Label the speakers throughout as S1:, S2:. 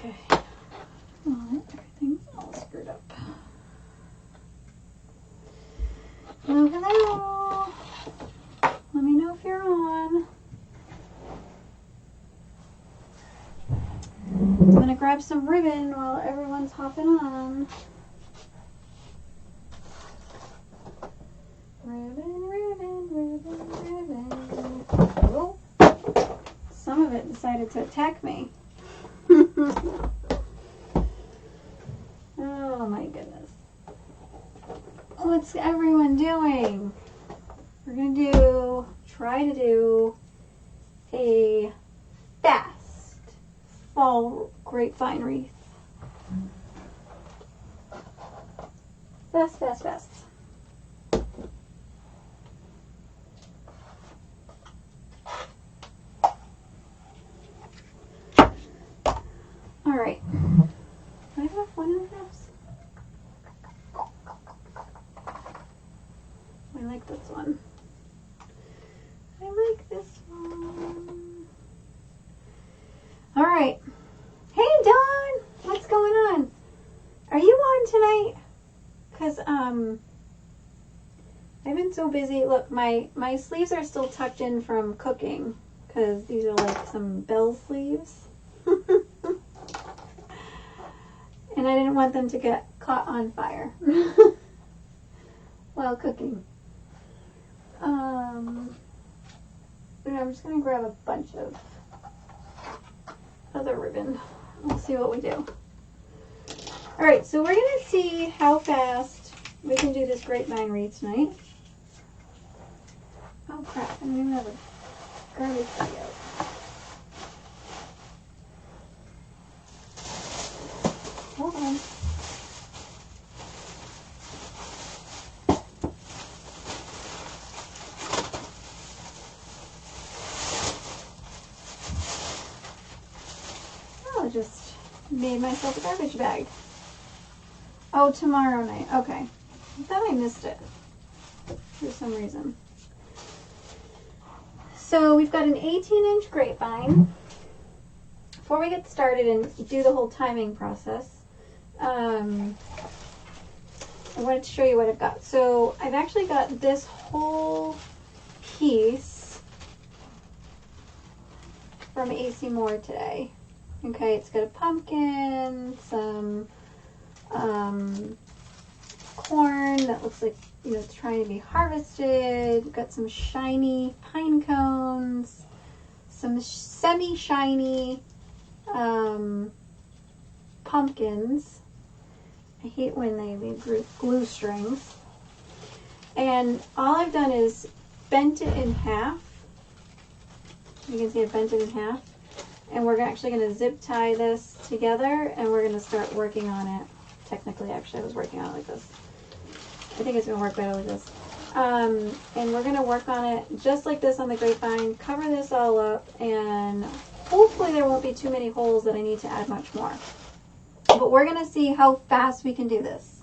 S1: Okay. Well, everything's all screwed up. Hello. Let me know if you're on. I'm gonna grab some ribbon while everyone's hopping on. Ribbon, ribbon, ribbon, ribbon. Oh, some of it decided to attack me. Oh my goodness. What's everyone doing? We're gonna try to do a fast fall grapevine wreath. Fast, fast, fast. All right. Do I have enough 1.5? I like this one. I like this one. All right. Hey, Dawn. What's going on? Are you on tonight? Because I've been so busy. Look, my sleeves are still tucked in from cooking because these are like some bell sleeves. And I didn't want them to get caught on fire while cooking. I'm just going to grab a bunch of other ribbon. We'll see what we do. Alright, so we're going to see how fast we can do this grapevine wreath tonight. Oh crap, I don't even have a garbage bag out. Hold on. Oh, I just made myself a garbage bag. Oh, tomorrow night. Okay. I thought I missed it for some reason. So we've got an 18-inch grapevine. Before we get started and do the whole timing process, I wanted to show you what I've got. So I've actually got this whole piece from AC Moore today. Okay, it's got a pumpkin, some corn that looks like, you know, it's trying to be harvested. We've got some shiny pine cones, some semi-shiny pumpkins. I hate when they leave glue strings. And all I've done is bent it in half. You can see I bent it in half. And we're actually going to zip tie this together and we're going to start working on it. Technically, actually, I was working on it like this. I think it's going to work better like this. And we're going to work on it just like this on the grapevine. Cover this all up and hopefully there won't be too many holes that I need to add much more. But we're going to see how fast we can do this.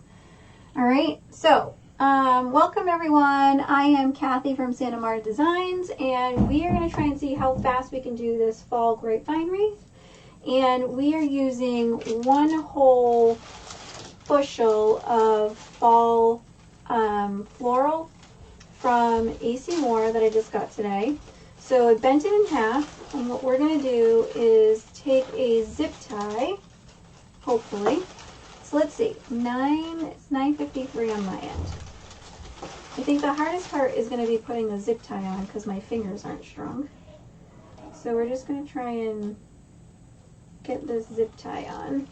S1: All right, so welcome everyone. I am Kathy from Santa Marta Designs, and we are going to try and see how fast we can do this fall grapevine wreath. And we are using 1 whole bushel of fall floral from AC Moore that I just got today. So I bent it in half, and what we're going to do is take a zip tie, hopefully. So let's see, it's 9:53 on my end. I think the hardest part is going to be putting the zip tie on because my fingers aren't strong. So we're just going to try and get this zip tie on.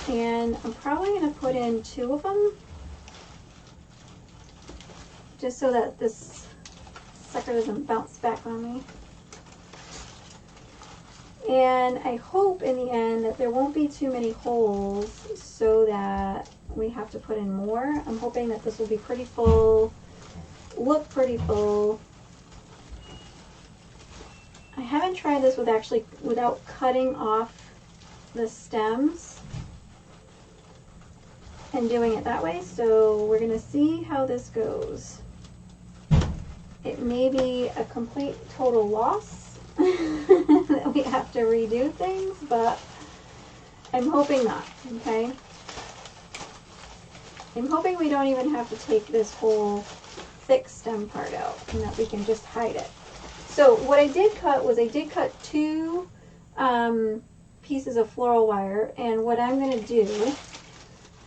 S1: And I'm probably going to put in 2 of them, just so that this sucker doesn't bounce back on me. And I hope in the end that there won't be too many holes so that we have to put in more. I'm hoping that this will be pretty full, look pretty full. I haven't tried this without cutting off the stems and doing it that way, so we're going to see how this goes. It may be a complete total loss. that we have to redo things, but I'm hoping not, okay? I'm hoping we don't even have to take this whole thick stem part out and that we can just hide it. So what I did cut was I did cut 2 pieces of floral wire, and what I'm going to do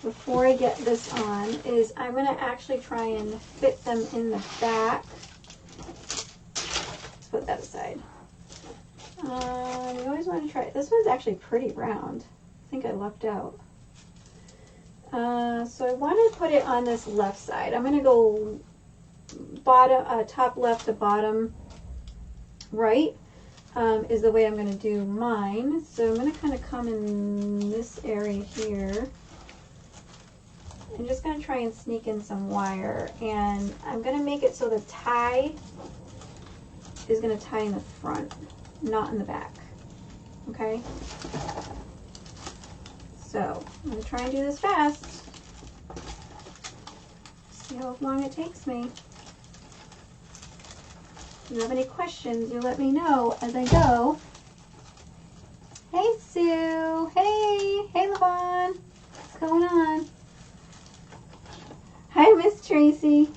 S1: before I get this on is I'm going to actually try and fit them in the back. Let's put that aside. You always want to try it. This one's actually pretty round. I think I left out. So I want to put it on this left side. I'm going to go top left to bottom right is the way I'm going to do mine. So I'm going to kind of come in this area here. I'm just going to try and sneak in some wire, and I'm going to make it so the tie is going to tie in the front, not in the back. Okay? So I'm going to try and do this fast. See how long it takes me. If you have any questions, you let me know as I go. Hey, Sue. Hey. Hey, Levon. What's going on? Hi, Miss Tracy.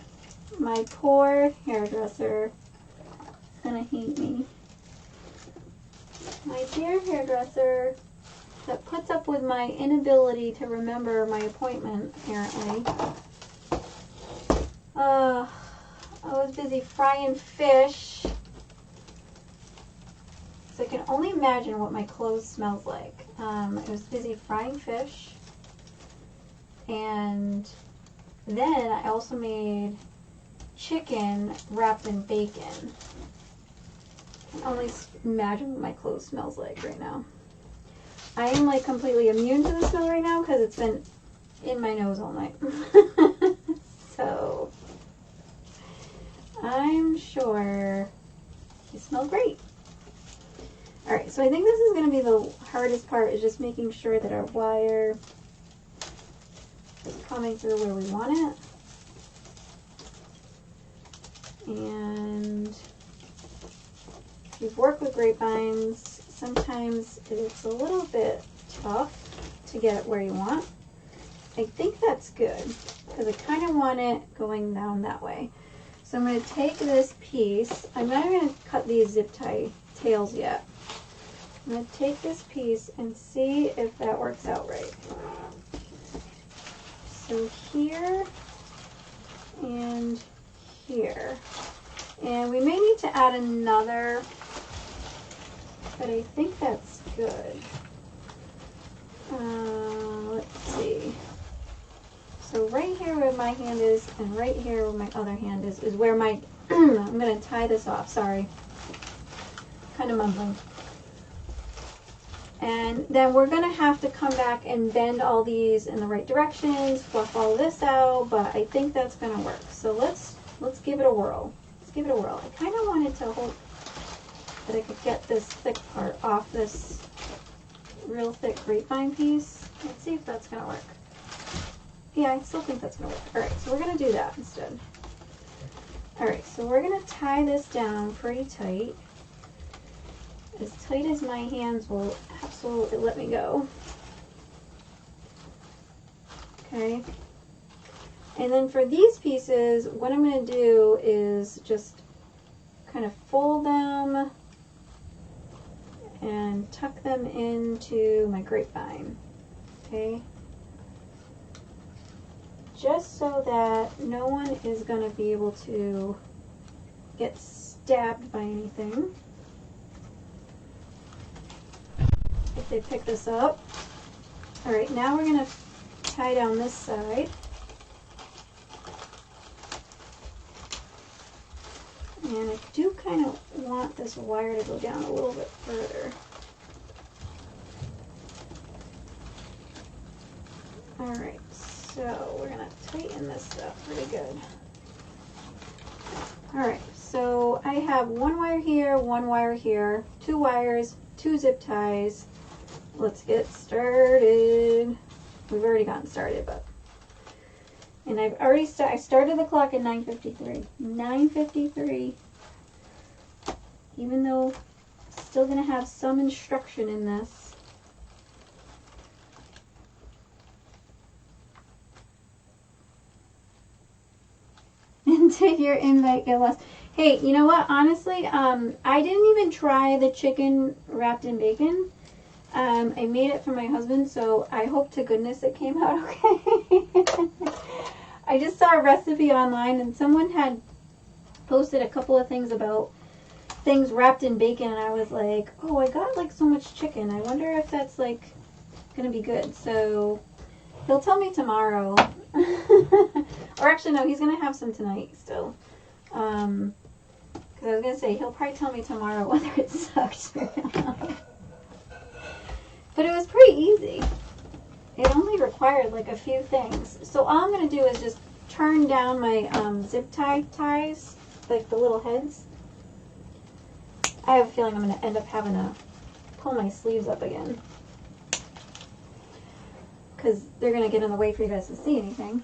S1: My poor hairdresser. Is gonna hate me. My dear hairdresser that puts up with my inability to remember my appointment, apparently. I was busy frying fish. So I can only imagine what my clothes smells like. I was busy frying fish. And then I also made chicken wrapped in bacon. I can only imagine what my clothes smells like right now. I am like completely immune to the smell right now because it's been in my nose all night. So I'm sure they smell great. Alright, so I think this is going to be the hardest part, is just making sure that our wire is coming through where we want it. And if you've worked with grapevines, sometimes it's a little bit tough to get it where you want. I think that's good because I kind of want it going down that way. So I'm going to take this piece. I'm not going to cut these zip tie tails yet. I'm going to take this piece and see if that works out right. So here and here. And we may need to add another, but I think that's good. Let's see. So right here where my hand is and right here where my other hand is where my, I'm going to tie this off, sorry. Kind of mumbling. And then we're going to have to come back and bend all these in the right directions, fluff all this out, but I think that's going to work. So let's give it a whirl. Let's give it a whirl. I kind of wanted to hope that I could get this thick part off this real thick grapevine piece. Let's see if that's going to work. Yeah, I still think that's going to work. Alright, so we're going to do that instead. Alright, so we're going to tie this down pretty tight. As tight as my hands will absolutely let me go. Okay. And then for these pieces, what I'm going to do is just kind of fold them and tuck them into my grapevine. Okay. Just so that no one is going to be able to get stabbed by anything if they pick this up. Alright, now we're going to tie down this side. And I do kind of want this wire to go down a little bit further. Alright, so we're going to tighten this up pretty good. Alright, so I have one wire here, 2 wires, 2 zip ties. Let's get started. We've already gotten started, but... And I've already I started the clock at 9:53. 9:53. Even though still going to have some instruction in this. Until your invite get lost. Hey, you know what? Honestly, I didn't even try the chicken wrapped in bacon. I made it for my husband, so I hope to goodness it came out okay. I just saw a recipe online, and someone had posted a couple of things about things wrapped in bacon, and I was like, oh, I got like so much chicken. I wonder if that's like gonna be good. So he'll tell me tomorrow. Or actually, no, he's gonna have some tonight still. Because I was gonna say he'll probably tell me tomorrow whether it sucked or not. But it was pretty easy. It only required like a few things. So all I'm gonna do is just turn down my zip tie ties, like the little heads. I have a feeling I'm gonna end up having to pull my sleeves up again, because they're gonna get in the way for you guys to see anything.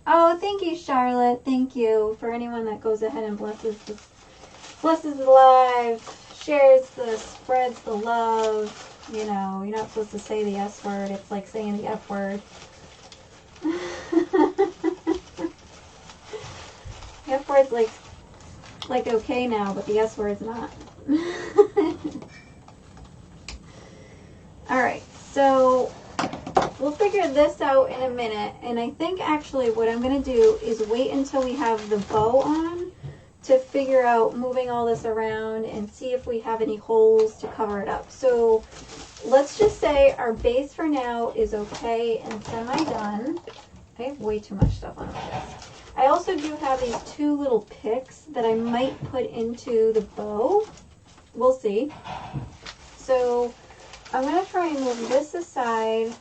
S1: Oh, thank you, Charlotte. Thank you for anyone that goes ahead and blesses the live, shares the, spreads the love. You know, you're not supposed to say the S word. It's like saying the F word. The F word's like okay now, but the S word's not. Alright, so we'll figure this out in a minute, and I think actually what I'm going to do is wait until we have the bow on to figure out moving all this around and see if we have any holes to cover it up. So let's just say our base for now is okay and semi-done. I have way too much stuff on my desk. I also do have these two little picks that I might put into the bow. We'll see. So I'm going to try and move this aside,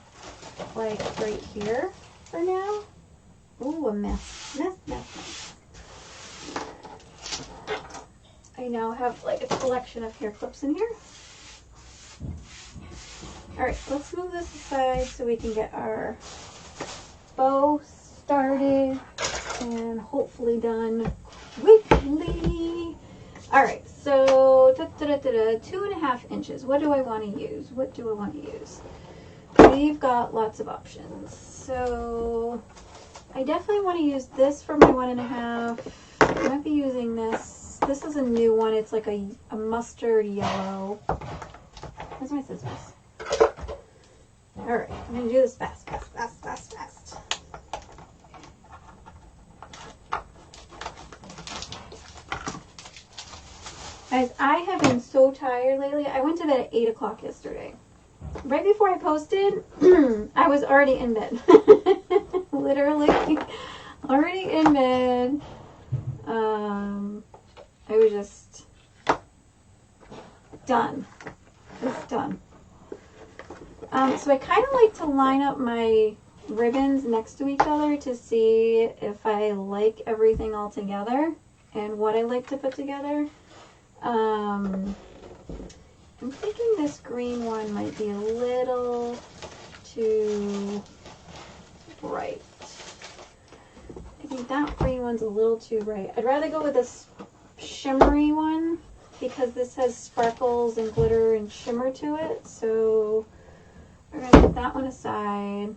S1: like right here for now. Ooh, a mess. Mess. I now have like a collection of hair clips in here. Alright, let's move this aside so we can get our bow started and hopefully done quickly. Alright, so 2.5 inches. What do I want to use? We've got lots of options. So I definitely want to use this for my 1.5. I might be using this. This is a new one. It's like a mustard yellow. Where's my scissors? Alright, I'm going to do this fast. Guys, I have been so tired lately. I went to bed at 8 o'clock yesterday. Right before I posted, I was already in bed. Literally, already in bed. I was just done. Just done. So I kind of like to line up my ribbons next to each other to see if I like everything all together and what I like to put together. I'm thinking this green one might be a little too bright. I think that green one's a little too bright. I'd rather go with this shimmery one because this has sparkles and glitter and shimmer to it. So we're going to put that one aside.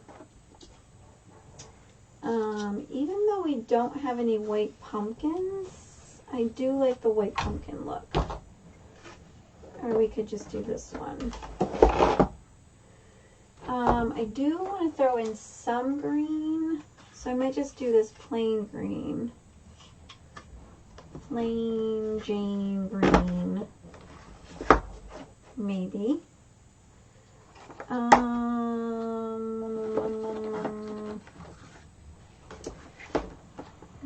S1: Even though we don't have any white pumpkins, I do like the white pumpkin look. Or we could just do this one. I do want to throw in some green, so I might just do this plain green. Plain Jane green. Maybe.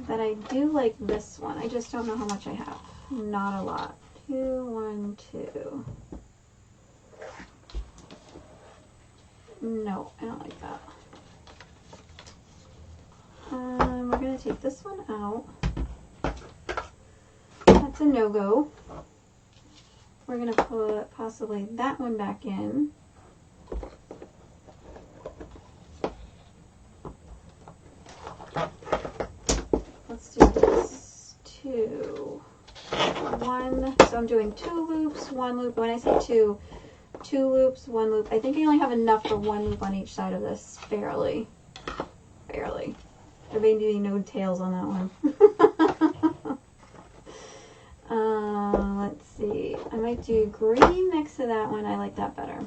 S1: But I do like this one. I just don't know how much I have. Not a lot. 2, 1, 2. No, I don't like that. We're going to take this one out. That's a no-go. We're going to put possibly that one back in. Let's do this too. one, so I'm doing 2 loops, 1 loop. When I say 2 loops, 1 loop. I think I only have enough for 1 loop on each side of this, barely. There may be no tails on that one. Let's see. I might do green next to that one. I like that better.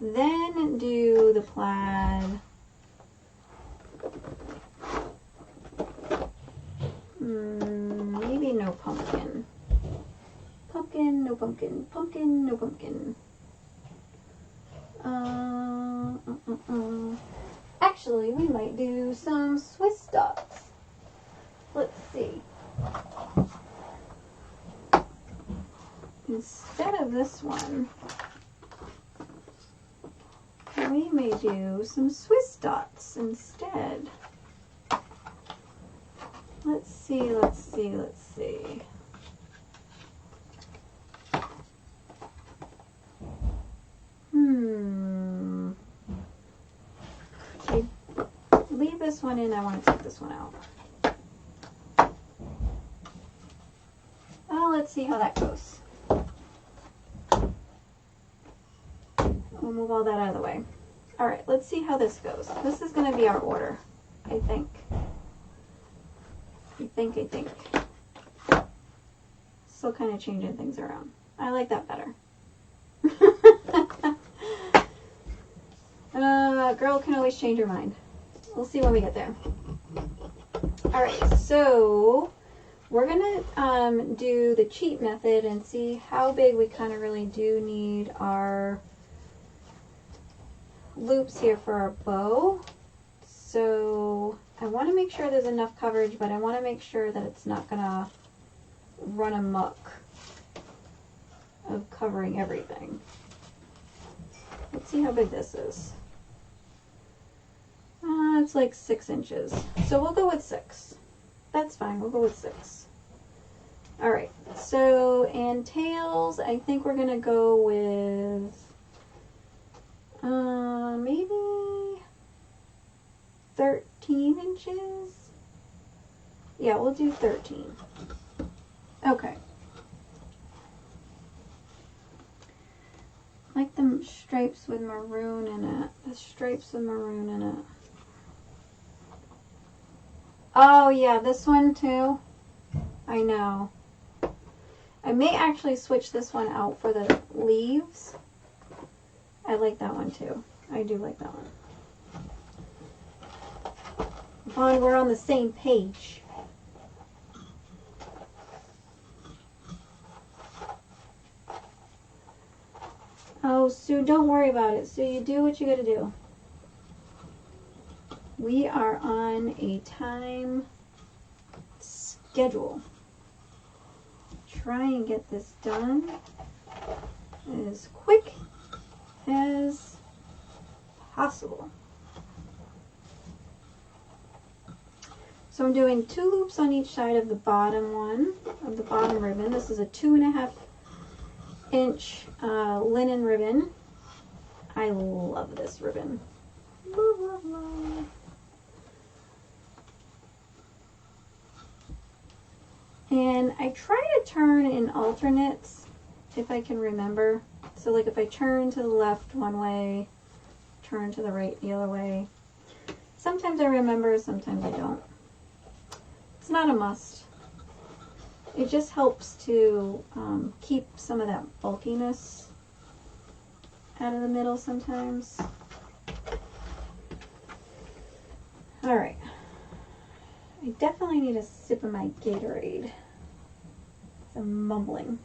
S1: Then do the plaid. Maybe no pumpkin. Pumpkin, no pumpkin. Pumpkin, no pumpkin. Actually, we might do some Swiss dots. Let's see. Instead of this one, we may do some Swiss dots instead. Let's see, let's see, let's see. I leave this one in, I want to take this one out. Well, let's see how that goes. We'll move all that out of the way. All right, let's see how this goes. This is going to be our order, I think. I think. Still kind of changing things around. I like that better. Girl can always change her mind. We'll see when we get there. All right, so we're gonna do the cheat method and see how big we kind of really do need our loops here for our bow. So I want to make sure there's enough coverage, but I want to make sure that it's not gonna run amok of covering everything. Let's see how big this is. It's like 6 inches. So we'll go with 6. That's fine, we'll go with 6. All right, so, and tails, I think we're gonna go with, maybe 13 inches? Yeah, we'll do 13. Okay. I like the stripes with maroon in it. The stripes with maroon in it. Oh yeah, this one too. I know. I may actually switch this one out for the leaves. I like that one too. I do like that one. Vaughn, we're on the same page. Oh, Sue, don't worry about it. Sue, you do what you gotta do. We are on a time schedule. Try and get this done as quick as possible. So I'm doing 2 loops on each side of the bottom one, of the bottom ribbon. This is a 2.5 inch linen ribbon. I love this ribbon. Love, love, love. And I try to turn in alternates if I can remember. So like if I turn to the left one way, turn to the right the other way. Sometimes I remember, sometimes I don't. It's not a must. It just helps to keep some of that bulkiness out of the middle sometimes. All right. I definitely need a sip of my Gatorade. I'm mumbling.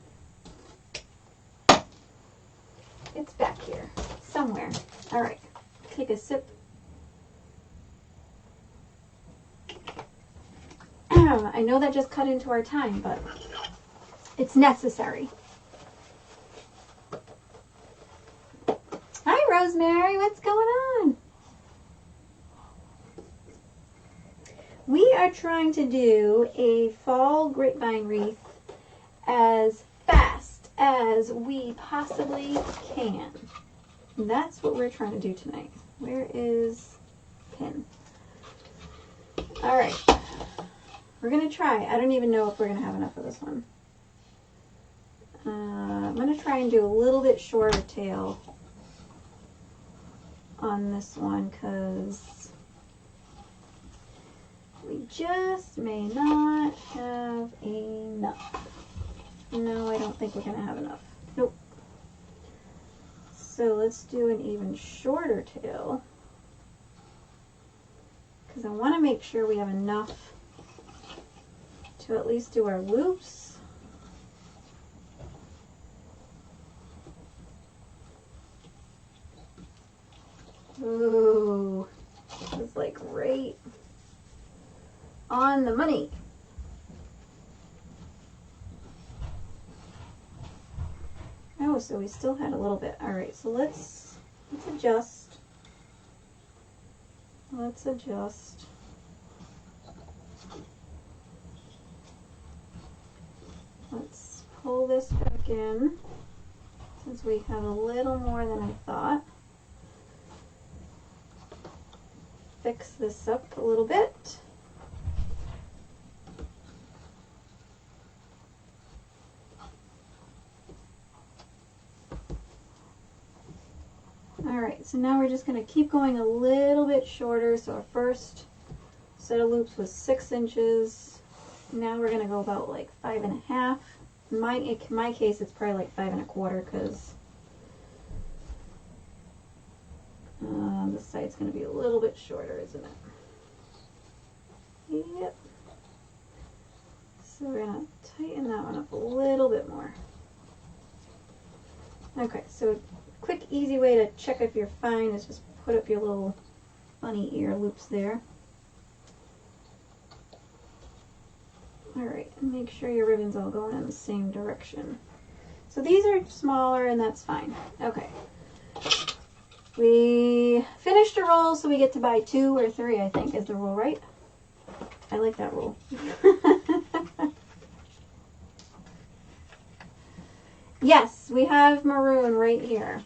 S1: It's back here somewhere. All right, take a sip. I know that just cut into our time, but it's necessary. Hi, Rosemary. What's going on? We are trying to do a fall grapevine wreath as fast as we possibly can. And that's what we're trying to do tonight. Where is pin? All right. We're going to try. I don't even know if we're going to have enough of this one. I'm going to try and do a little bit shorter tail on this one because we just may not have enough. No, I don't think we're going to have enough. Nope. So let's do an even shorter tail because I want to make sure we have enough to at least do our loops. Ooh, this is like right on the money. Oh, so we still had a little bit. All right, so let's adjust. Let's adjust. Let's pull this back in since we have a little more than I thought. Fix this up a little bit. Alright, so now we're just going to keep going a little bit shorter. So our first set of loops was 6 inches. Now we're going to go about like 5.5. In my case, it's probably like 5.25 because this side's going to be a little bit shorter, isn't it? Yep. So we're going to tighten that one up a little bit more. Okay, so quick, easy way to check if you're fine is just put up your little bunny ear loops there. Alright, and make sure your ribbon's all going in the same direction. So these are smaller and that's fine. Okay. We finished a roll, so we get to buy 2 or 3, I think, is the rule, right? I like that rule. Yes, we have maroon right here.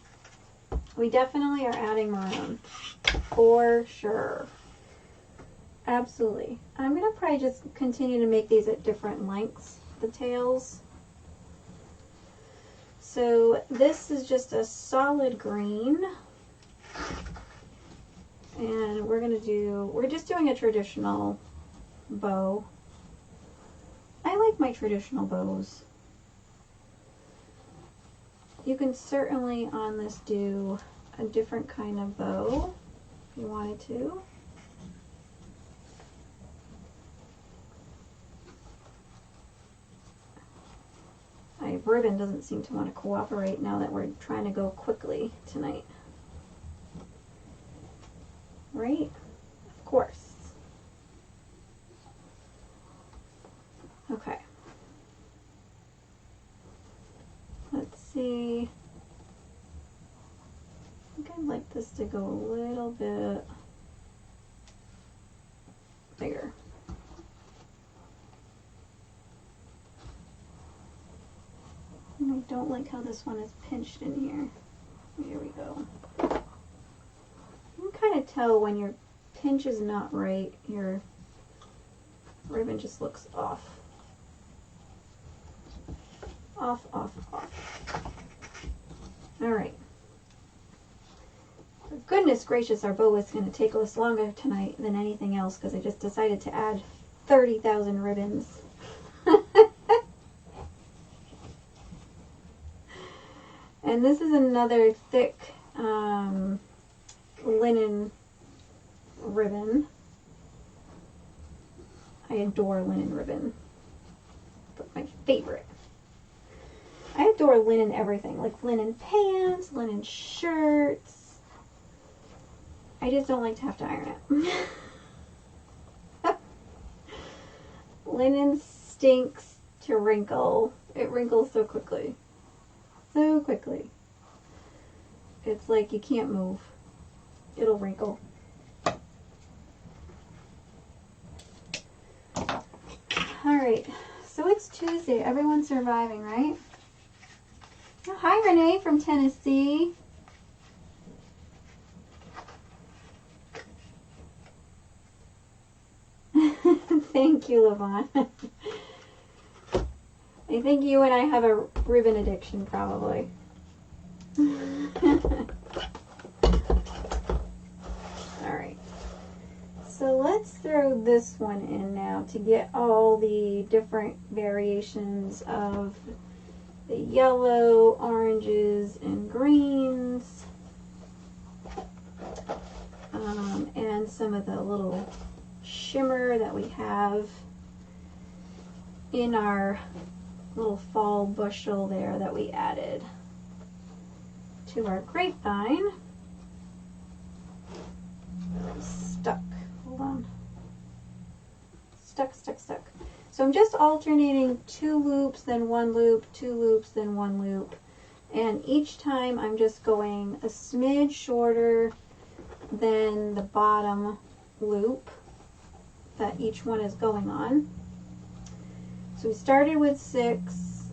S1: We definitely are adding maroon. For sure. Absolutely. I'm going to probably just continue to make these at different lengths, the tails. So this is just a solid green. And we're just doing a traditional bow. I like my traditional bows. You can certainly on this do a different kind of bow if you wanted to. My ribbon doesn't seem to want to cooperate now that we're trying to go quickly tonight. Right? Of course. Okay. Let's see. I think I'd like this to go a little bit bigger. And I don't like how this one is pinched in here. There we go. You can kind of tell when your pinch is not right, your ribbon just looks off. Off, off, off. Alright. For goodness gracious, our bow is going to take us longer tonight than anything else because I just decided to add 30,000 ribbons. And this is another thick linen ribbon. I adore linen ribbon. It's my favorite. I adore linen everything, like linen pants, linen shirts. I just don't like to have to iron it. Linen stinks to wrinkle. It wrinkles so quickly. So quickly. It's like you can't move. It'll wrinkle. Alright, so it's Tuesday. Everyone's surviving, right? Oh, hi, Renee from Tennessee. Thank you, Levon. I think you and I have a ribbon addiction, probably. Alright. So let's throw this one in now to get all the different variations of the yellow, oranges, and greens. And some of the little shimmer that we have in our little fall bushel there that we added to our grapevine. Stuck. Hold on. Stuck. So I'm just alternating 2 loops, then 1 loop, 2 loops, then 1 loop. And each time I'm just going a smidge shorter than the bottom loop that each one is going on. So we started with 6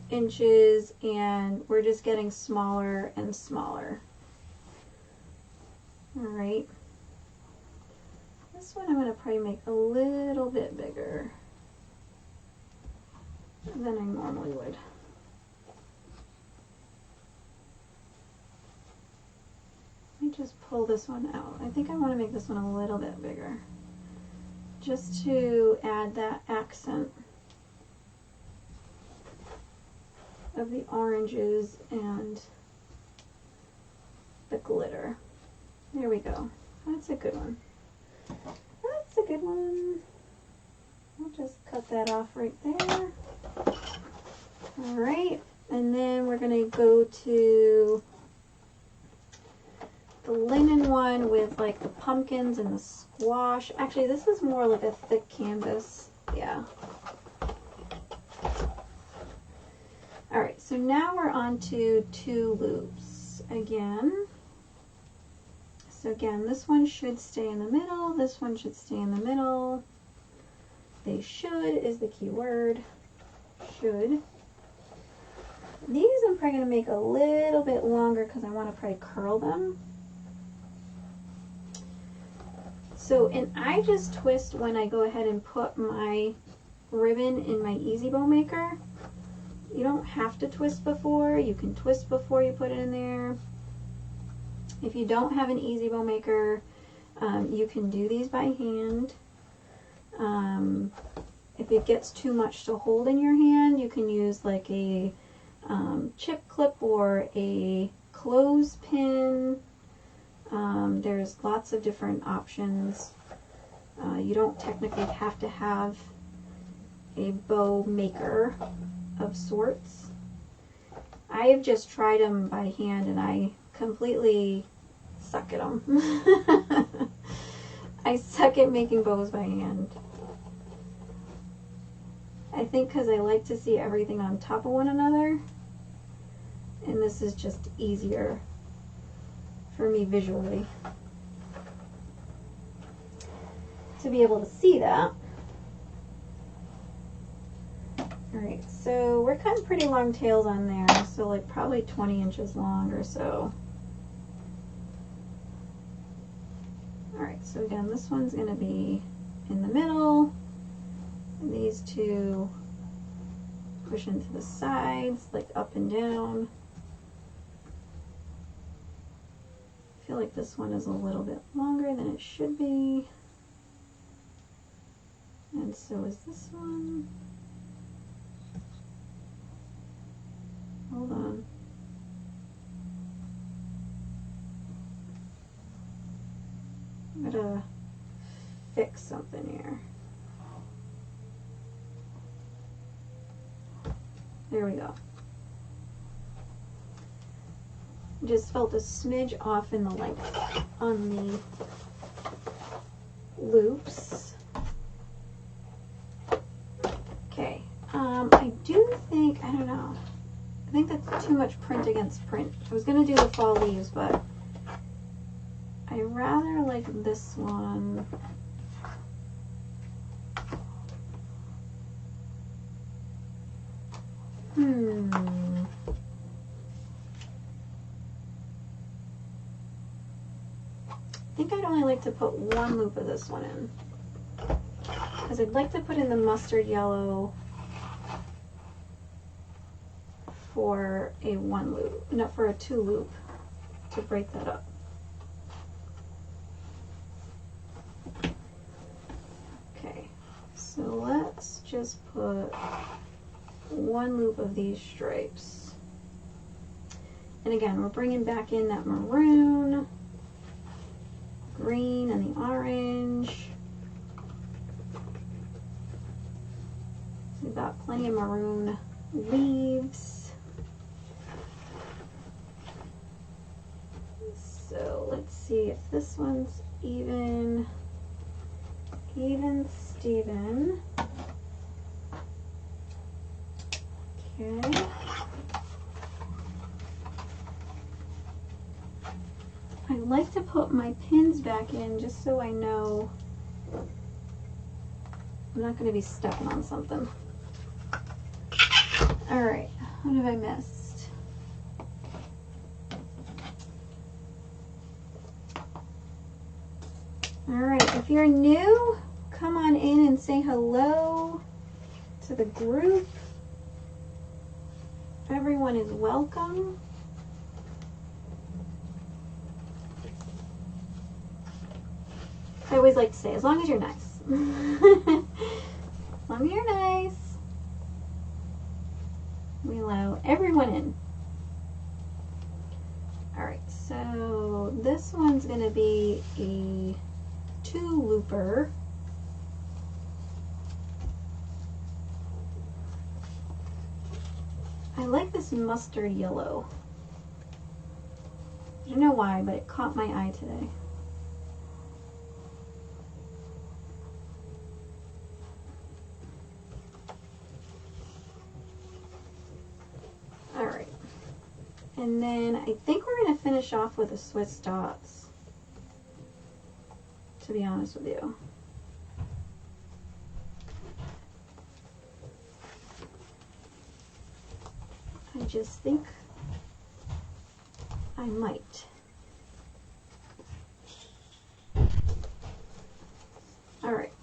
S1: inches and we're just getting smaller and smaller. Alright. This one I'm going to probably make a little bit bigger than I normally would. Let me just pull this one out. I think I want to make this one a little bit bigger, just to add that accent of the oranges and the glitter. There we go. That's a good one. That's a good one. I'll just cut that off right there. Alright, and then we're going to go to the linen one with like the pumpkins and the squash. Actually, this is more like a thick canvas. Yeah. Alright, so now we're on to 2 loops again. So again, this one should stay in the middle, this one should stay in the middle. They should is the key word. Should. These I'm probably going to make a little bit longer because I want to probably curl them. So, and I just twist when I go ahead and put my ribbon in my Easy Bow Maker. You don't have to twist before. You can twist before you put it in there. If you don't have an Easy Bow Maker, you can do these by hand. If it gets too much to hold in your hand, you can use like a chip clip or a clothespin. There's lots of different options. You don't technically have to have a bow maker of sorts. I have just tried them by hand and I completely suck at them. I suck at making bows by hand. I think because I like to see everything on top of one another, and this is just easier for me visually to be able to see that. Alright, so we're cutting pretty long tails on there, so like probably 20 inches long or so. Alright, so again, this one's going to be in the middle, and these two push into the sides, like up and down. I feel like this one is a little bit longer than it should be. And so is this one. Hold on. I'm gonna fix something here. There we go. Just felt a smidge off in the length on the loops. Okay, I do think, I don't know, I think that's too much print against print. I was going to do the fall leaves, but I rather like this one. I think I'd only like to put 1 loop of this one in, because I'd like to put in the mustard yellow for a 1 loop, not for a 2 loop to break that up. Okay, so let's just put 1 loop of these stripes. And again, we're bringing back in that maroon, green, and the orange. We've got plenty of maroon leaves. So let's see if this one's even Steven. Okay. I like to put my pins back in just so I know I'm not going to be stepping on something. All right, what have I missed? All right, if you're new, come on in and say hello to the group. Everyone is welcome. I always like to say, as long as you're nice. As long as you're nice. We allow everyone in. Alright, so this one's going to be a 2 looper. I like this mustard yellow. I don't know why, but it caught my eye today. Alright. And then I think we're going to finish off with the Swiss dots, to be honest with you. I just think I might. All right.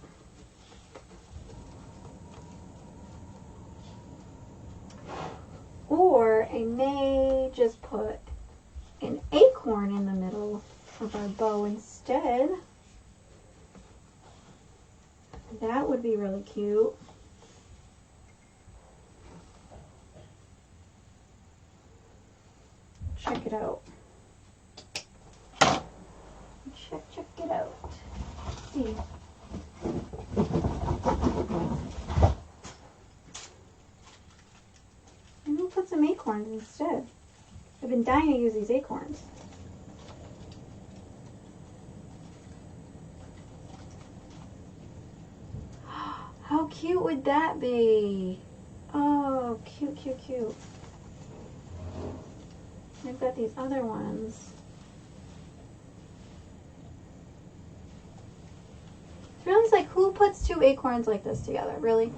S1: Or I may just put an acorn in the middle of our bow instead. That would be really cute. Check it out. Check it out. Let's see. I'm gonna put some acorns instead. I've been dying to use these acorns. How cute would that be? Oh, cute, cute, cute. I've got these other ones. It's really like, who puts 2 acorns like this together? Really?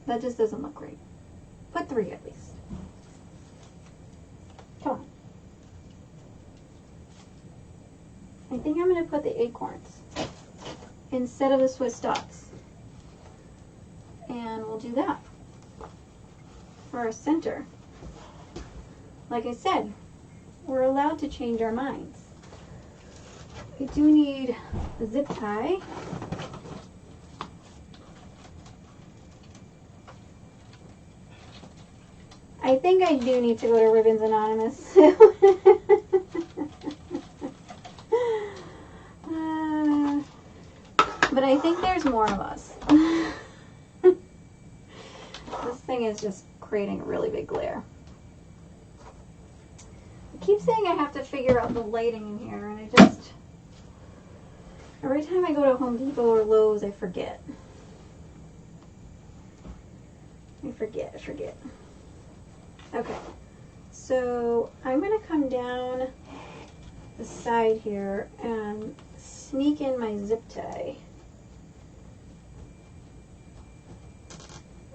S1: That just doesn't look great. Put 3 at least. Come on. I think I'm going to put the acorns instead of the Swiss dots. And we'll do that for our center. Like I said, we're allowed to change our minds. I do need a zip tie. I think I do need to go to Ribbons Anonymous. But I think there's more of us. This thing is just creating a really big glare. I keep saying I have to figure out the lighting in here, and I just, every time I go to Home Depot or Lowe's, I forget. I forget. Okay, so I'm going to come down the side here and sneak in my zip tie.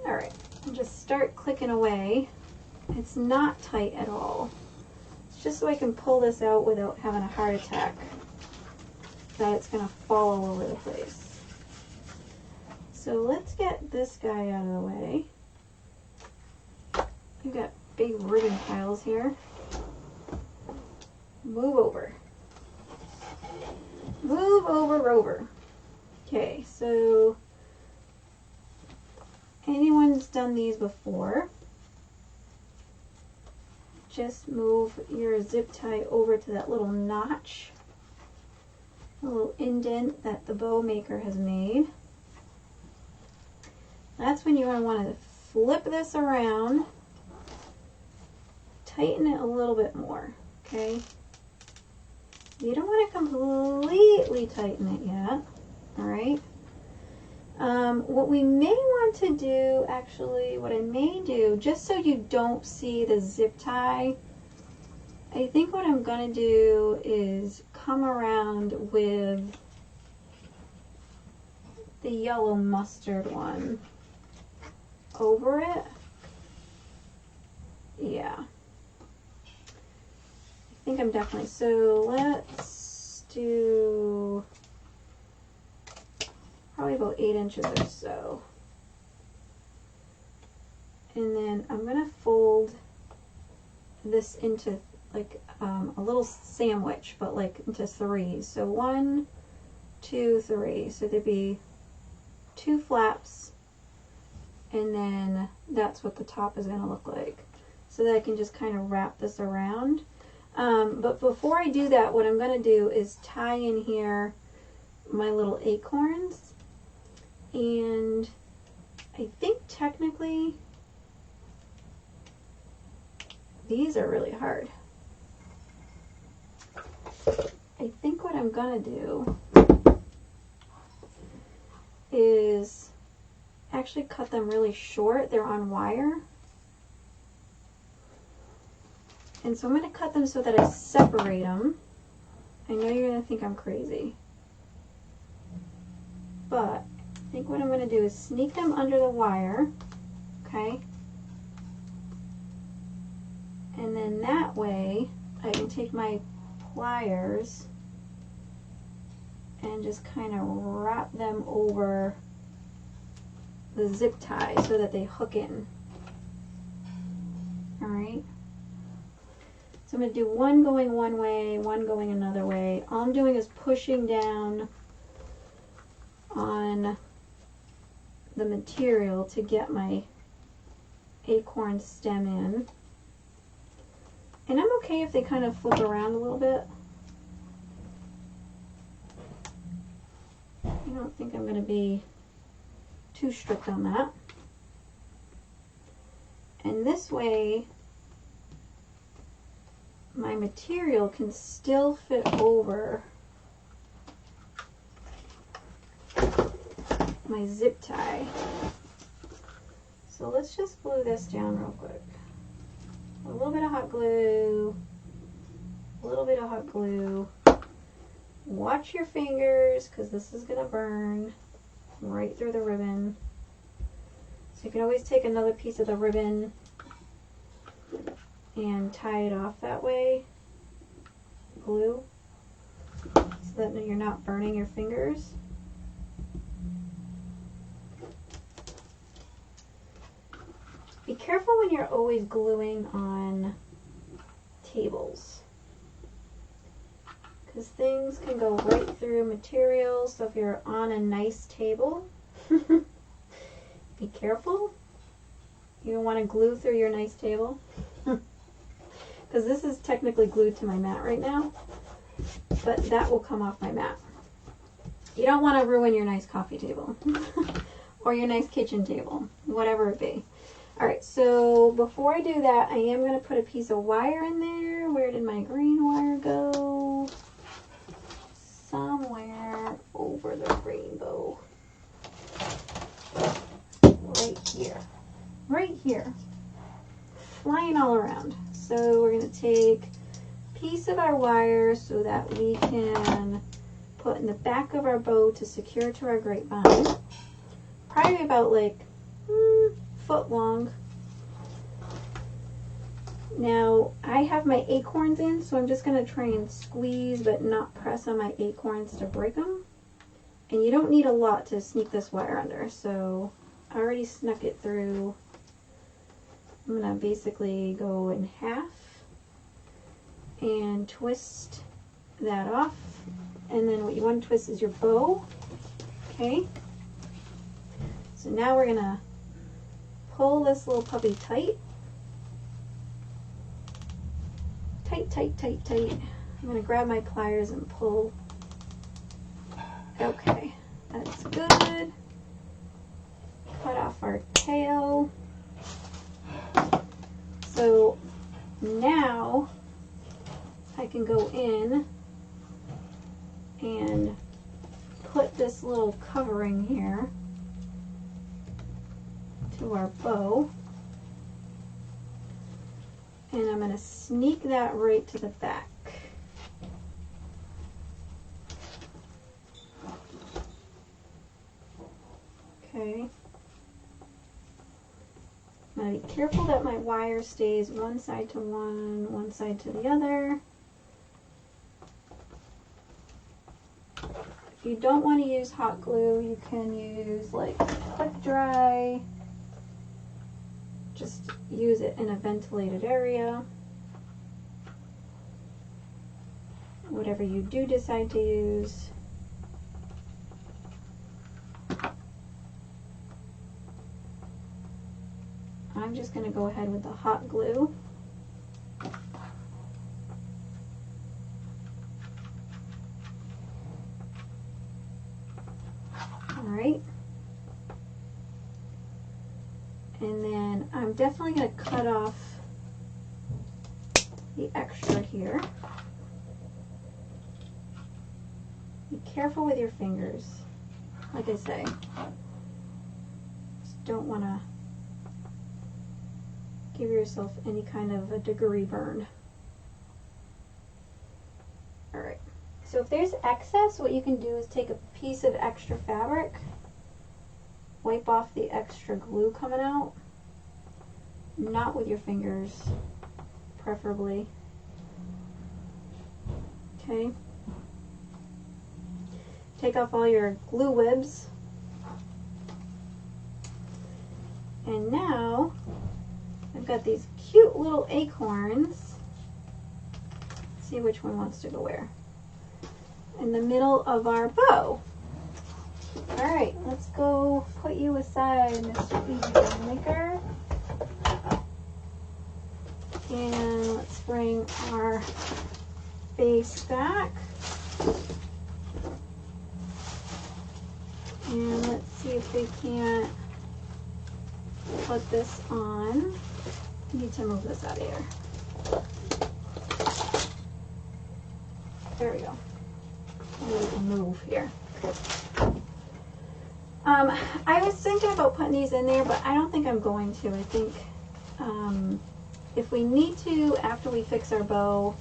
S1: Alright, and just start clicking away. It's not tight at all. It's just so I can pull this out without having a heart attack that it's going to fall all over the place. So let's get this guy out of the way. You got big ribbon piles here. Move over. Move over, Rover. Okay, so anyone's done these before, just move your zip tie over to that little notch, a little indent that the bow maker has made. That's when you want to flip this around, tighten it a little bit more, okay? You don't want to completely tighten it yet, all right? What we may want to do, actually, what I may do, just so you don't see the zip tie, I think what I'm going to do is come around with the yellow mustard one over it. Yeah. I think I'm definitely, so let's do probably about 8 inches or so. And then I'm going to fold this into like a little sandwich, but like into 3s. So 1, 2, 3. So there'd be 2 flaps, and then that's what the top is going to look like. So that I can just kind of wrap this around. But before I do that, what I'm going to do is tie in here my little acorns. And I think technically these are really hard. I think what I'm gonna do is actually cut them really short. They're on wire. And so I'm gonna cut them so that I separate them. I know you're gonna think I'm crazy, but I think what I'm going to do is sneak them under the wire, okay? And then that way I can take my pliers and just kind of wrap them over the zip tie so that they hook in. All right? So I'm going to do one going one way, one going another way. All I'm doing is pushing down on the material to get my acorn stem in. And I'm okay if they kind of flip around a little bit. I don't think I'm going to be too strict on that. And this way my material can still fit over my zip tie. So let's just glue this down real quick. A little bit of hot glue, a little bit of hot glue. Watch your fingers because this is going to burn right through the ribbon. So you can always take another piece of the ribbon and tie it off that way. Glue, so that you're not burning your fingers. Be careful when you're always gluing on tables, because things can go right through materials. So if you're on a nice table, be careful. You don't want to glue through your nice table, because this is technically glued to my mat right now, but that will come off my mat. You don't want to ruin your nice coffee table or your nice kitchen table, whatever it be. Alright, so before I do that, I am going to put a piece of wire in there. Where did my green wire go? Somewhere over the rainbow. Right here. Right here. Flying all around. So we're going to take a piece of our wire so that we can put in the back of our bow to secure to our grapevine. Probably about like foot long. Now I have my acorns in, so I'm just going to try and squeeze but not press on my acorns to break them. And you don't need a lot to sneak this wire under, so I already snuck it through I'm going to basically go in half and twist that off. And then what you want to twist is your bow. Okay. So now we're going to pull this little puppy tight. Tight, tight, tight, tight. I'm going to grab my pliers and pull. Okay, that's good. Cut off our tail. So now I can go in and put this little covering here to our bow. And I'm going to sneak that right to the back. Okay. I'm going to be careful that my wire stays one side to one side to the other. If you don't want to use hot glue, you can use like quick dry. Just use it in a ventilated area. Whatever you do decide to use. I'm just going to go ahead with the hot glue. Alright. And then I'm definitely going to cut off the extra here. Be careful with your fingers. Like I say, just don't want to give yourself any kind of a degree burn. Alright, so if there's excess, what you can do is take a piece of extra fabric, wipe off the extra glue coming out, not with your fingers, preferably. Okay. Take off all your glue webs. And now I've got these cute little acorns. Let's see which one wants to go where. In the middle of our bow. Alright, let's go put you aside, Mr. Easy Maker. And let's bring our base back. And let's see if we can't put this on. I need to move this out of here. There we go. We can move here. I was thinking about putting these in there, but I don't think I'm going to. I think if we need to after we fix our bow,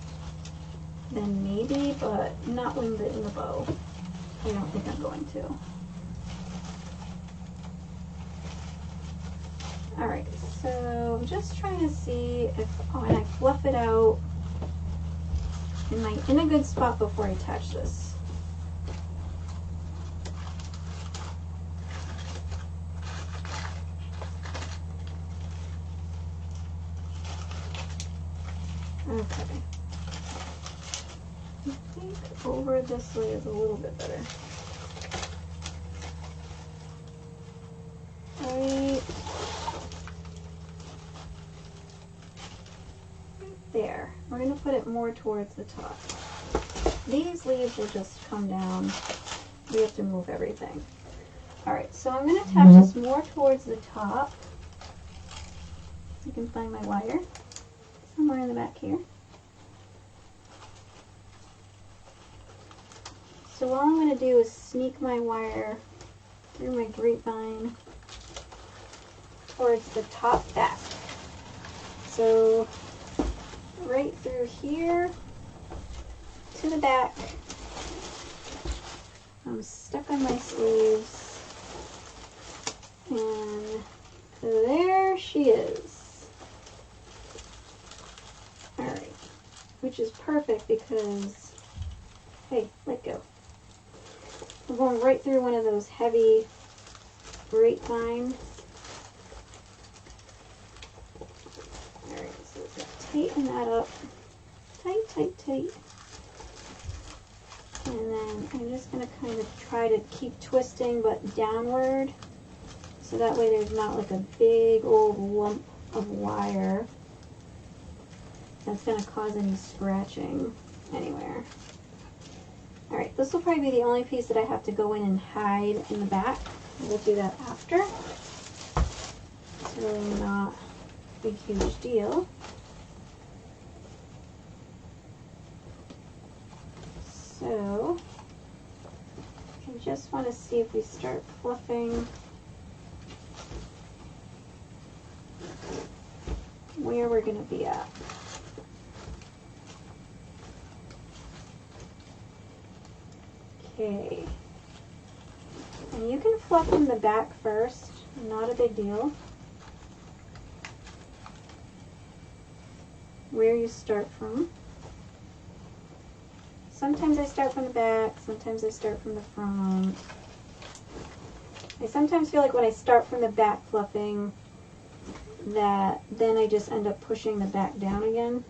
S1: then maybe, but not when in the bow. I don't think I'm going to. Alright, so I'm just trying to see if when I fluff it out, am I in a good spot before I attach this? Okay. I think over this way is a little bit better. Right there. We're going to put it more towards the top. These leaves will just come down. We have to move everything. Alright, so I'm going to attach this more towards the top. You can find my wire somewhere in the back here. So all I'm going to do is sneak my wire through my grapevine towards the top back. So right through here to the back. I'm stuck on my sleeves. And there she is. Alright. Which is perfect because, hey, let go. I'm going right through one of those heavy grapevines. tighten that up. Tight, tight, tight. And then I'm just going to kind of try to keep twisting but downward, so that way there's not like a big old lump of wire that's going to cause any scratching anywhere. Alright, this will probably be the only piece that I have to go in and hide in the back. We'll do that after. It's really not a big, huge deal. So, I just want to see if we start fluffing where we're going to be at. Okay. And you can fluff from the back first, not a big deal. Where you start from. Sometimes I start from the back, sometimes I start from the front. I sometimes feel like when I start from the back fluffing, that then I just end up pushing the back down again.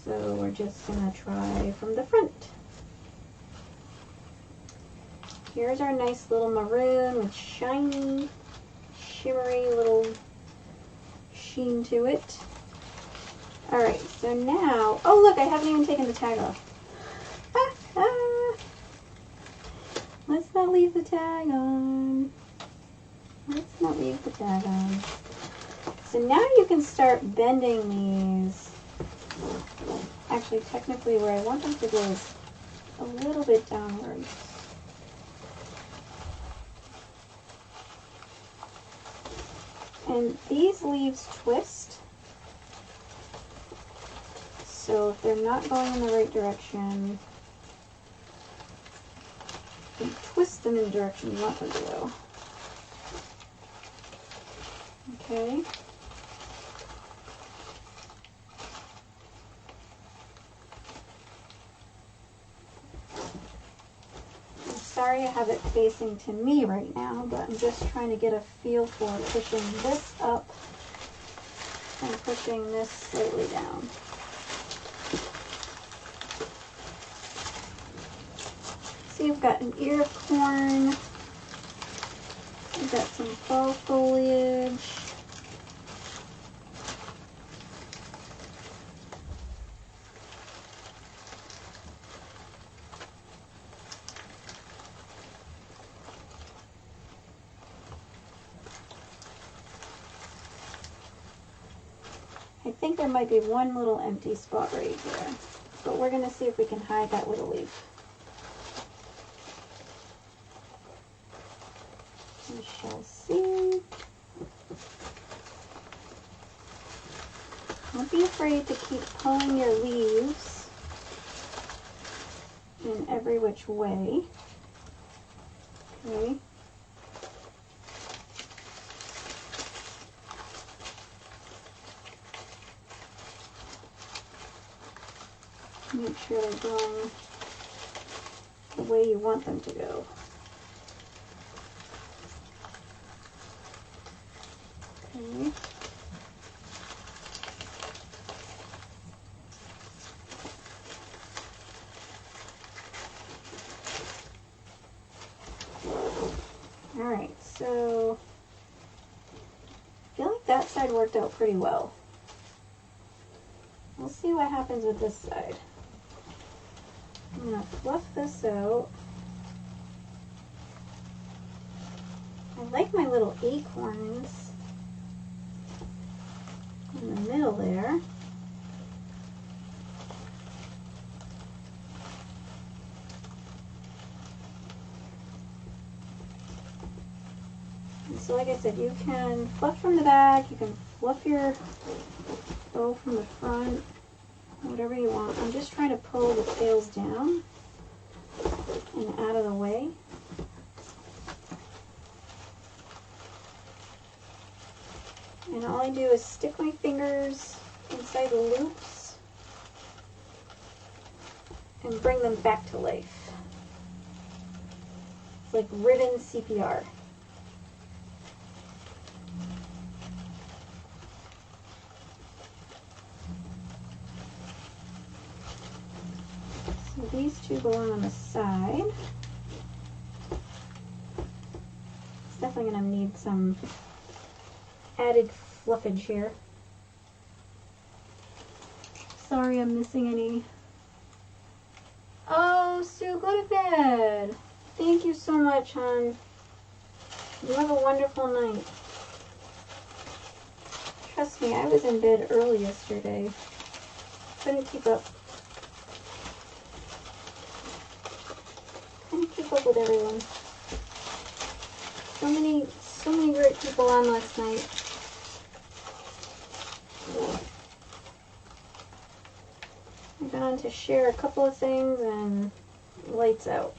S1: So we're just gonna try from the front. Here's our nice little maroon with shiny, shimmery little sheen to it. Alright, so now, oh look, I haven't even taken the tag off. Ah, ah. Let's not leave the tag on. Let's not leave the tag on. So now you can start bending these. Actually, technically where I want them to go is a little bit downwards. And these leaves twist. So if they're not going in the right direction, you can twist them in the direction you want them to go. Okay. I'm sorry I have it facing to me right now, but I'm just trying to get a feel for pushing this up and pushing this slightly down. See, I've got an ear of corn. I've got some fall foliage. I think there might be one little empty spot right here, but we're going to see if we can hide that with a leaf. We shall see. Don't be afraid to keep pulling your leaves in every which way. Okay. Make sure they're going the way you want them to go. Okay. Alright, so I feel like that side worked out pretty well. We'll see what happens with this side. I'm going to fluff this out. I like my little acorns in the middle there. And so like I said, you can fluff from the back, you can fluff your bow from the front, whatever you want. I'm just trying to pull the tails down and out of the way. And all I do is stick my fingers inside the loops and bring them back to life. It's like ribbon CPR. two belong on the side. It's definitely going to need some added fluffage here. Sorry I'm missing any. Oh, Sue, go to bed. Thank you so much, hon. You have a wonderful night. Trust me, I was in bed early yesterday. Couldn't keep up. Couldn't keep up with everyone. So many great people on last night. I got on to share a couple of things and lights out.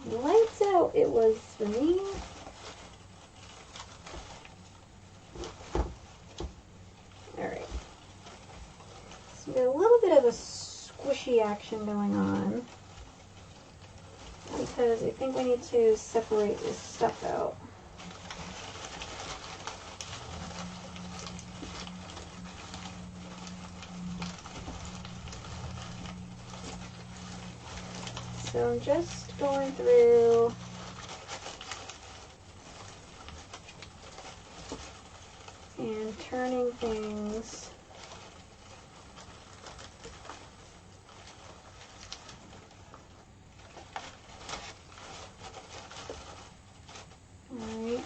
S1: Lights out it was for me. Alright. So we got a little bit of a squishy action going on, because I think we need to separate this stuff out. So I'm just going through and turning things. Alright.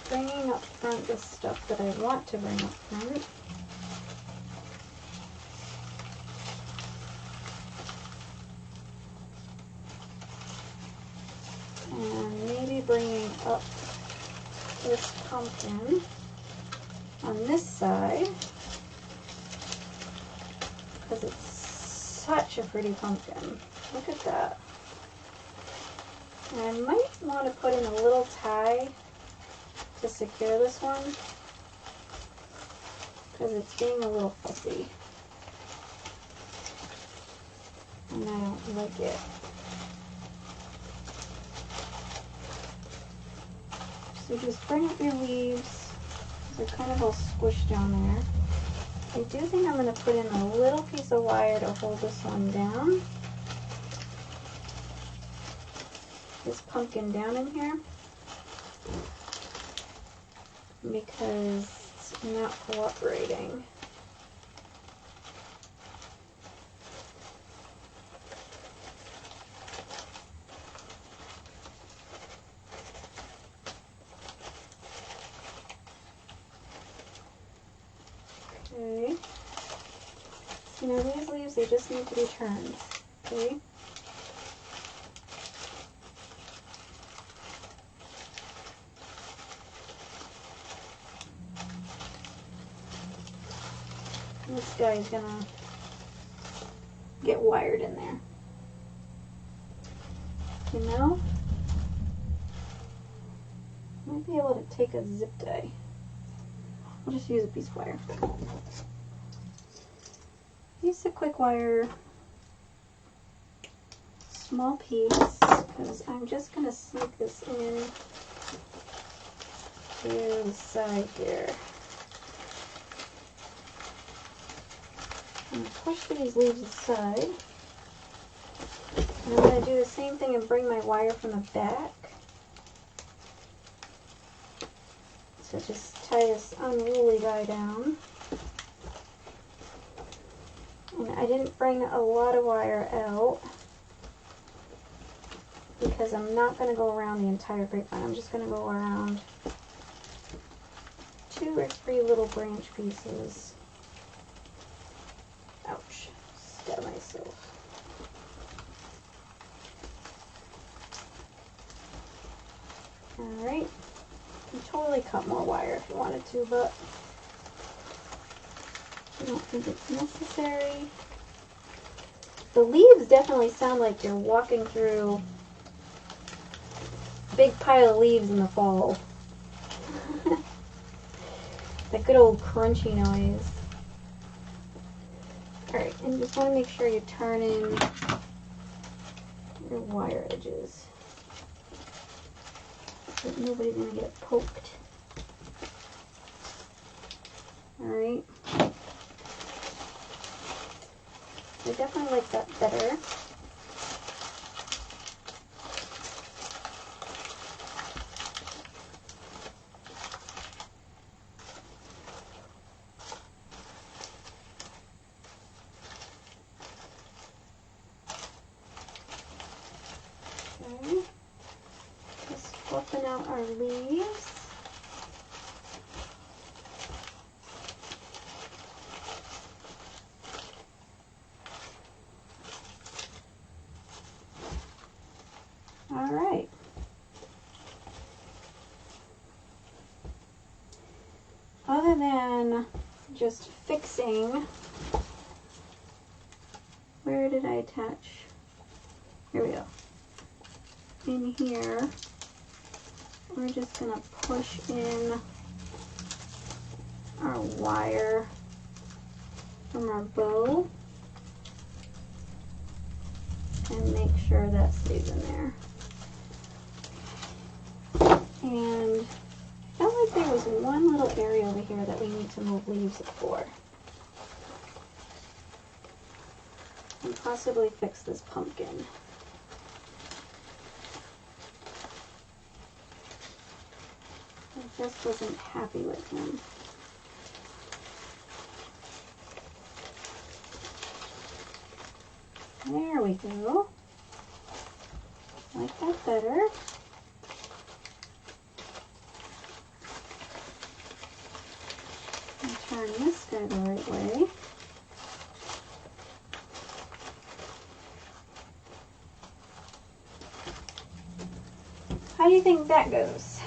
S1: Bringing up front the stuff that I want to bring up front. And maybe bringing up this pumpkin on this side, because it's such a pretty pumpkin. Look at that. And I might want to put in a little tie to secure this one, because it's being a little fussy and I don't like it. So just bring up your leaves. They're kind of all squished down there. I do think I'm going to put in a little piece of wire to hold this one down. This pumpkin down in here, because it's not cooperating. Okay. So now these leaves, they just need to be turned. Okay. This guy's gonna get wired in there. You know? Might be able to take a zip tie. I'll just use a piece of wire. Use a quick wire, small piece, because I'm just gonna sneak this in to the side here. I'm going to push these leaves aside. And I'm going to do the same thing and bring my wire from the back. So just tie this unruly guy down. And I didn't bring a lot of wire out, because I'm not going to go around the entire grapevine. I'm just going to go around 2 or 3 little branch pieces. Ouch, stabbed myself. Alright, you can totally cut more wire if you wanted to, but I don't think it's necessary. The leaves definitely sound like you're walking through a big pile of leaves in the fall. That good old crunchy noise. Alright, and just want to make sure you turn in your wire edges, so that nobody's going to get poked. Alright. I definitely like that better. Okay. Just fluffing out our leaves. All right. Other than just fixing, where did I attach? Here we go. In here, we're just gonna push in our wire from our bow and make sure that stays in there. And I felt like there was one little area over here that we need to move leaves for. And possibly fix this pumpkin. I just wasn't happy with him. There we go. Like that better. And turn this guy the right way. How do you think that goes?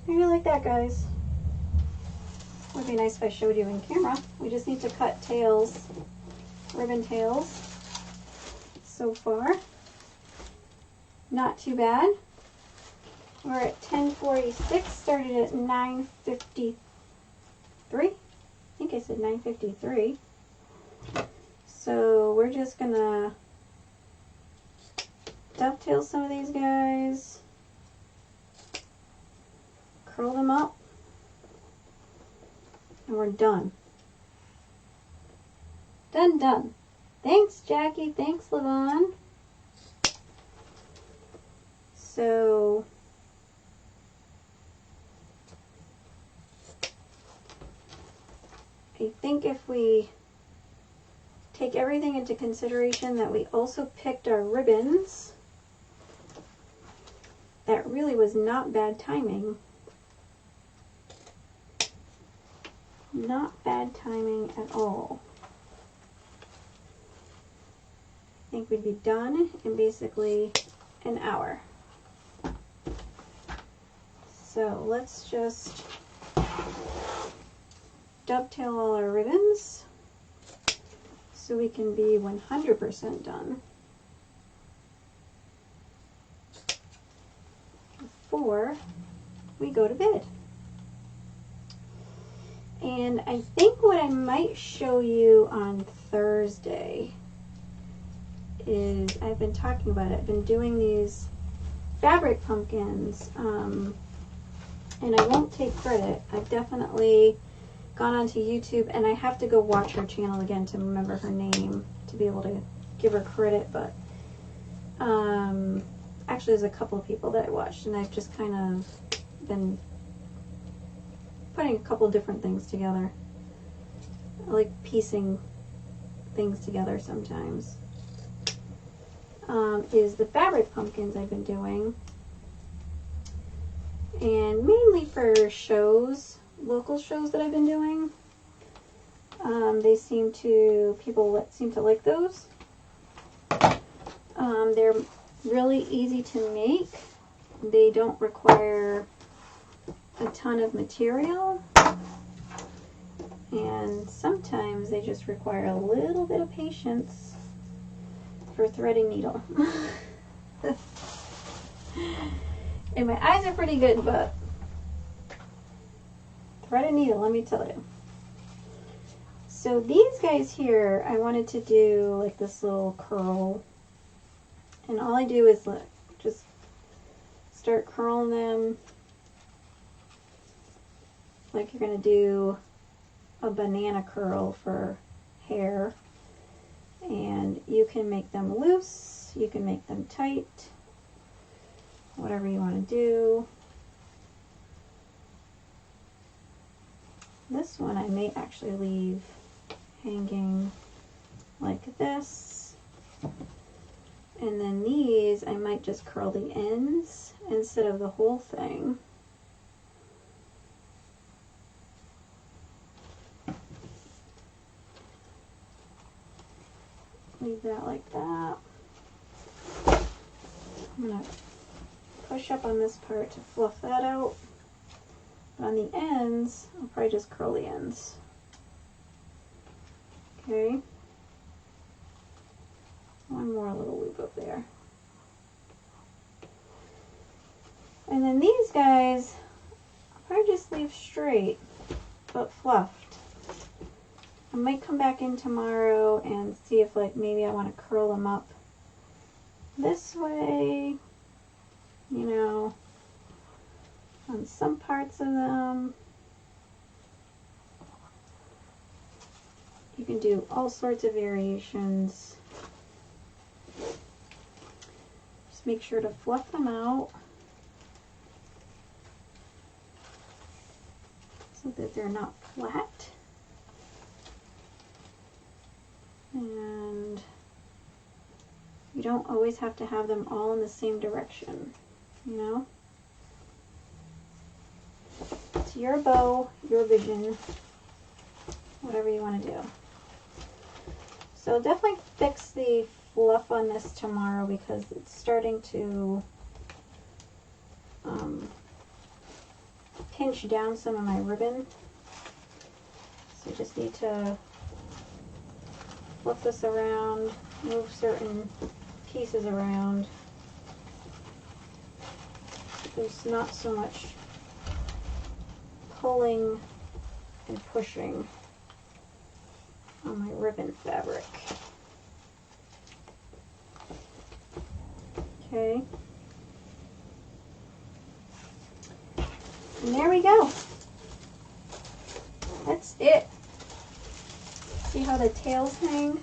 S1: How do you like that, guys? Would be nice if I showed you in camera. We just need to cut tails, ribbon tails. So far, not too bad. We're at 10:46, started at 9:53. I think I said 9:53. So we're just gonna dovetail some of these guys, curl them up, and we're done. Done. Thanks, Jackie. Thanks, Levon. So I think if we take everything into consideration that we also picked our ribbons, that really was not bad timing. Not bad timing at all. I think we'd be done in basically an hour. So let's just dovetail all our ribbons so we can be 100% done before we go to bed. And I think what I might show you on Thursday is, I've been talking about it, I've been doing these fabric pumpkins, and I won't take credit. I've definitely gone onto YouTube, and I have to go watch her channel again to remember her name to be able to give her credit, but actually there's a couple of people that I watched, and I've just kind of been putting a couple different things together. I like piecing things together sometimes. Is the fabric pumpkins I've been doing, and mainly for shows, local shows that I've been doing. People seem to like those. They're really easy to make. They don't require a ton of material, and sometimes they just require a little bit of patience for threading needle. And my eyes are pretty good, but thread a needle, let me tell you. So these guys here, I wanted to do like this little curl, and all I do is just start curling them like you're gonna do a banana curl for hair. And you can make them loose, you can make them tight, whatever you want to do. This one I may actually leave hanging like this. And then these, I might just curl the ends instead of the whole thing. Leave that like that. I'm going to push up on this part to fluff that out. But on the ends, I'll probably just curl the ends. Okay. One more little loop up there. And then these guys, I'll probably just leave straight, but fluffed. I might come back in tomorrow and see if like maybe I want to curl them up this way, you know, on some parts of them. You can do all sorts of variations. Just make sure to fluff them out so that they're not flat. And you don't always have to have them all in the same direction, you know? It's your bow, your vision, whatever you want to do. So definitely fix the fluff on this tomorrow because it's starting to pinch down some of my ribbon. So I just need to flip this around, move certain pieces around. There's not so much pulling and pushing on my ribbon fabric. Okay. And there we go. That's it. See how the tails hang?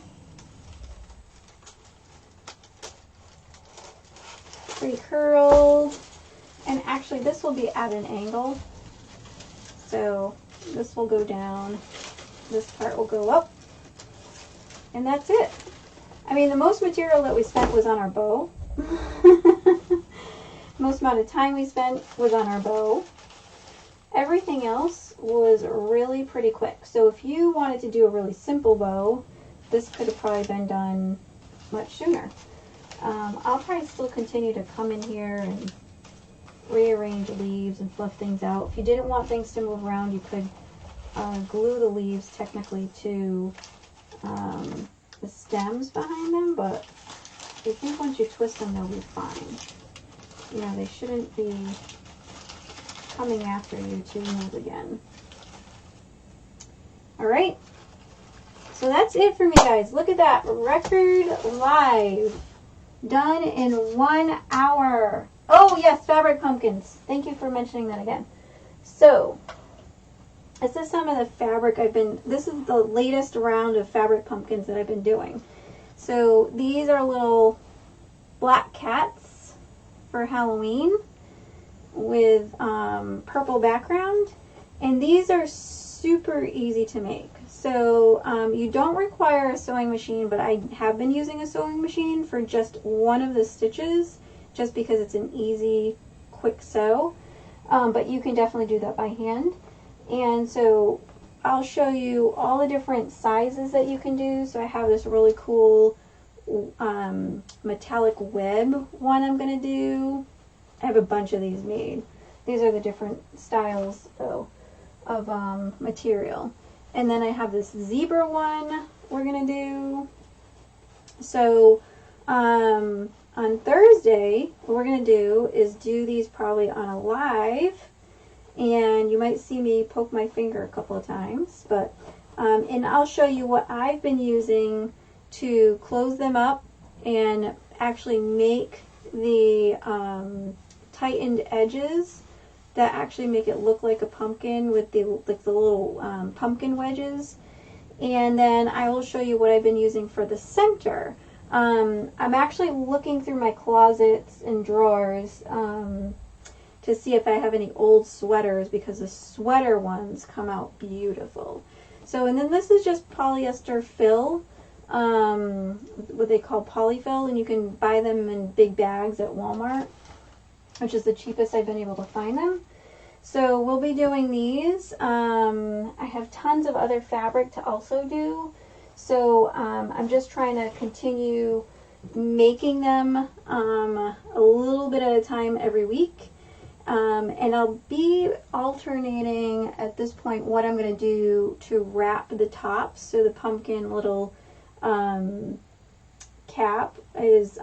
S1: Pretty curled. And actually this will be at an angle. So this will go down. This part will go up. And that's it. I mean, the most material that we spent was on our bow. Most amount of time we spent was on our bow. Everything else was really pretty quick. So if you wanted to do a really simple bow, this could have probably been done much sooner. I'll probably still continue to come in here and rearrange leaves and fluff things out. If you didn't want things to move around, you could glue the leaves technically to the stems behind them, but I think once you twist them, they'll be fine. You know, they shouldn't be coming after you to move again. All right, so that's it for me, guys. Look at that, record live, done in 1 hour. Oh yes, fabric pumpkins. Thank you for mentioning that again. So this is some of the fabric this is the latest round of fabric pumpkins that I've been doing. So these are little black cats for Halloween with purple background, and these are super easy to make. So you don't require a sewing machine, but I have been using a sewing machine for just one of the stitches just because it's an easy, quick sew. But you can definitely do that by hand. And so I'll show you all the different sizes that you can do. So I have this really cool metallic web one I'm going to do. I have a bunch of these made. These are the different styles though of material. And then I have this zebra one we're going to do. So on Thursday, what we're going to do is do these probably on a live. And you might see me poke my finger a couple of times, but and I'll show you what I've been using to close them up and actually make the tightened edges that actually make it look like a pumpkin with the little pumpkin wedges. And then I will show you what I've been using for the center. I'm actually looking through my closets and drawers to see if I have any old sweaters, because the sweater ones come out beautiful. So, and then this is just polyester fill, what they call polyfill, and you can buy them in big bags at Walmart, which is the cheapest I've been able to find them. So we'll be doing these. I have tons of other fabric to also do. So I'm just trying to continue making them a little bit at a time every week. And I'll be alternating at this point what I'm going to do to wrap the tops. So the pumpkin little cap is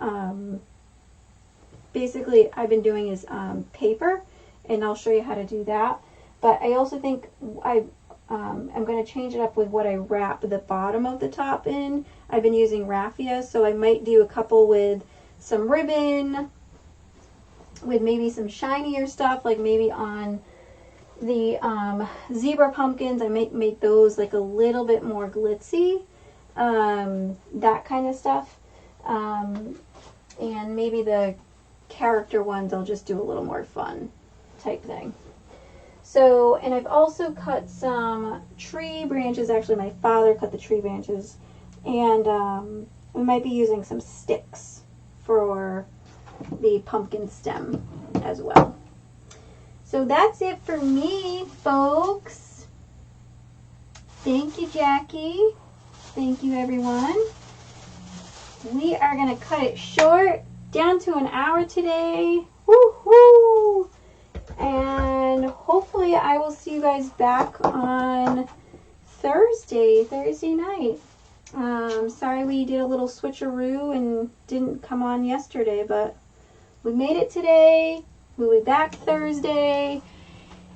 S1: basically I've been doing is paper, and I'll show you how to do that. But I also think I'm going to change it up with what I wrap the bottom of the top in. I've been using raffia, so I might do a couple with some ribbon, with maybe some shinier stuff, like maybe on the zebra pumpkins, I might make those like a little bit more glitzy, that kind of stuff. And maybe the character ones I'll just do a little more fun type thing. So, and I've also cut some tree branches. Actually, my father cut the tree branches, and we might be using some sticks for the pumpkin stem as well. So that's it for me, folks. Thank you, Jackie. Thank you, everyone. We are going to cut it short, down to an hour today. Woohoo! And hopefully I will see you guys back on Thursday night. Sorry we did a little switcheroo and didn't come on yesterday, but we made it today. We'll be back Thursday.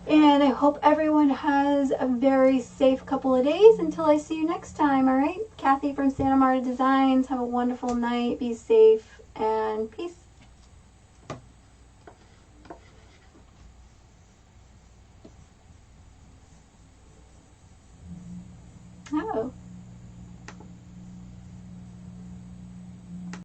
S1: And I hope everyone has a very safe couple of days until I see you next time, all right? Kathy from Santa Marta Designs. Have a wonderful night. Be safe and peace. Oh.